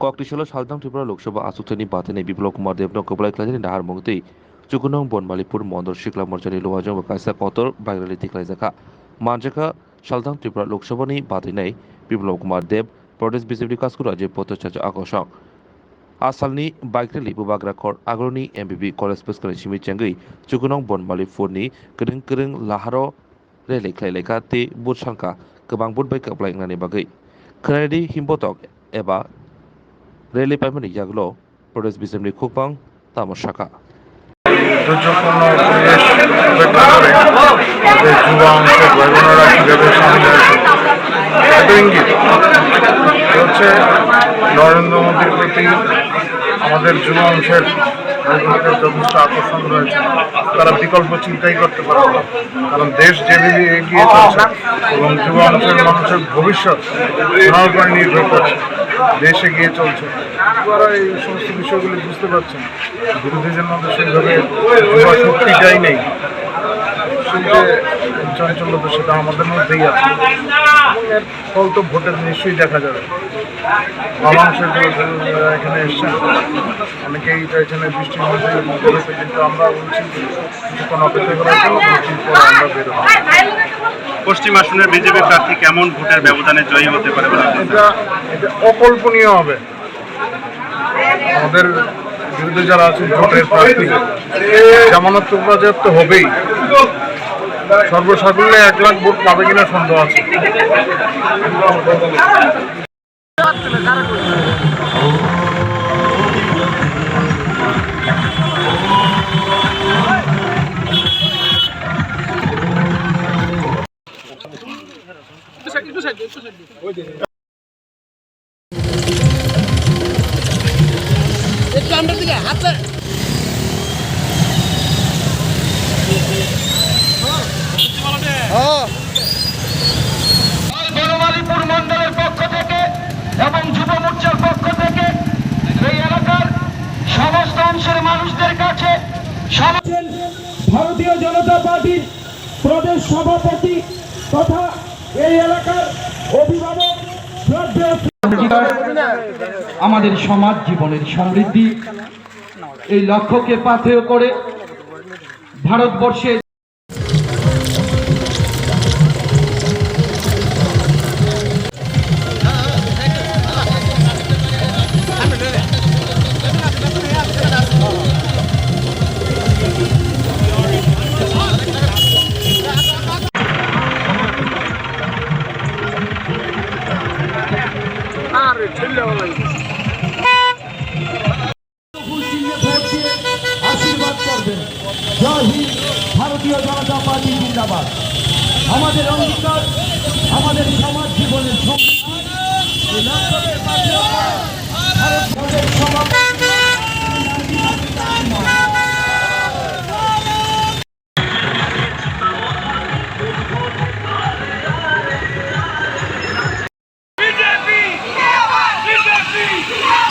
Koktishala Saldang Tripura Lok Sabha Asukthani Bathani Biplop Kumar Dev Nokobalai Klajani Nahar Mungti Chukunong Bonmalipur Mondor Shikla Morjani Luwajong Kaisa Kotor Bagrali Tiklajaka Manjaka Saldang Tripura Lok Sabhani Bathinai Biplop Kumar Dev Pradesh BJP Kaskura Je Potochaja Akosang Asalni Bike Rally Bubagrakor Agroni MBB College Peskan Shimi Changi Chukunong Bonmalipurni Kering Kering Laharo Rally Klaileka Te Butsangka Kebang Budbai Kaplai Ngani Bagai Krenadi Himbotok Eba rally পাইমানি জাগলো প্রদেশ BJP খুকবাং তামসাকা দুর্যোগপূর্ণ পরিবেশ উপেক্ষা করে আমাদের যুবা অংশের ভাই বোনেরা কীভাবে সামনে আসে এটা ইঙ্গিত হচ্ছে নরেন্দ্র মোদীর প্রতি আমাদের যুবা অংশের ভাই বোনেদের যথেষ্ট আকর্ষণ রয়েছে। তারা বিকল্প চিন্তাই করতে পারে না, কারণ দেশ যেভাবে এগিয়ে চলছে এবং যুবা অংশের মানুষের ভবিষ্যৎ সোনার উপরে নির্ভর করছে, দেশ এগিয়ে চলছে। তারা এই সমস্ত বিষয়গুলি বুঝতে পারছেন। বিরোধীদের মধ্যে সেইভাবে যুবা শক্তিটাই নেই, সেই যে চঞ্চলতা সেটা আমাদের মধ্যেই আছে। এর ফল তো ভোটের নিশ্চয়ই দেখা যাবে। বাংলাদেশের এখানে এসছেন, অনেকেই চাইছেন বৃষ্টির মধ্যে বেরোতে, কিন্তু আমরা বলছি কিছুক্ষণ অপেক্ষা করার জন্য বৃষ্টির পর আমরা বেরোবো। পশ্চিম আসনের বিজেপি প্রার্থী কেমন ভোটের ব্যবধানে জয়ী হতে পারে? এটা অকল্পনীয় হবে। আমাদের বিরুদ্ধে যারা আছেন ভোটের প্রার্থী, জামানত তো বাজেয়াপ্ত হবেই, সর্বসাকুল্যে 1 লাখ ভোট পাবে কিনা সন্দেহ আছে। বনমালীপুর মন্ডলের পক্ষ থেকে এবং যুব মোর্চার পক্ষ থেকে এই এলাকার সমস্ত অংশের মানুষদের কাছে ভারতীয় জনতা পার্টির প্রদেশ সভাপতি তথা এই এলাকার অভিভাবক আমাদের সমাজ জীবনের সমৃদ্ধি এই লক্ষ্যকে পাথেয় করে ভারতবর্ষের আশীর্বাদ করবেন। জয় হিন্দ, ভারতীয় জনতা পার্টি জিন্দাবাদ। আমাদের অঙ্গীকার, আমাদের সমাজ জীবনের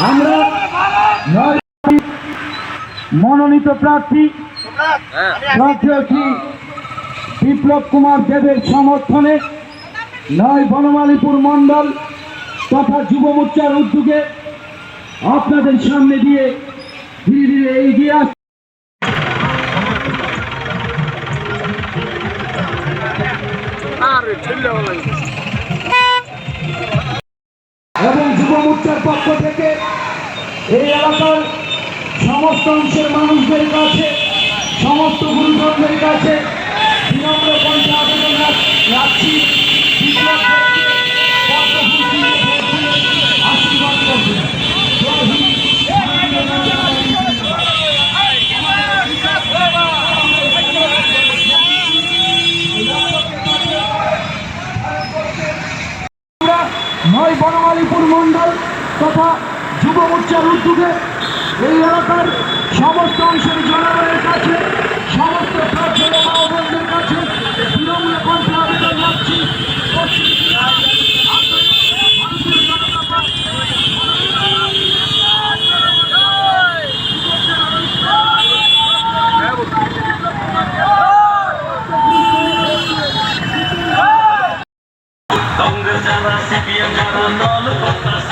আমরা মনোনীত প্রার্থী বিপ্লব কুমার দেবের সমর্থনে 9 বনমালীপুর মণ্ডল তথা যুব মোর্চার উদ্যোগে আপনাদের সামনে দিয়ে ধীরে ধীরে এগিয়ে আসছে এবং যুব মোর্চার পক্ষ থেকে এই এলাকার সমস্ত অংশের মানুষদের কাছে, সমস্ত গুরুজনদের কাছে বিনম্র কণ্ঠে আবেদন রাখছি, আশীর্বাদ করবেন। নয় বনমালীপুর মণ্ডল তথা যুব মোর্চার উদ্যোগে এই এলাকার সমস্ত অংশের জনগণের কাছে, সমস্ত প্রার্থীদের কাছে বিনম্র কণ্ঠে আবেদন রাখছি, কংগ্রেস যারা সিপিএম যারা দল করতেছ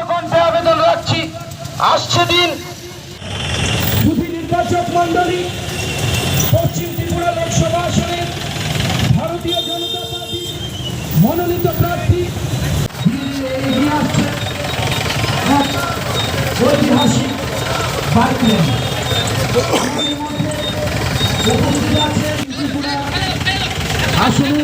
কণ্ঠে আবেদন রাখছি, আসছে দিন সুধী নির্বাচক মন্ডলী পশ্চিম ত্রিপুরা লোকসভা আসনে ভারতীয় জনতা পার্টি মনোনীত প্রার্থী এগিয়ে আসছে এক ঐতিহাসিক বাইকল্যান্ড উপস্থিত আছেন ত্রিপুরা আসনে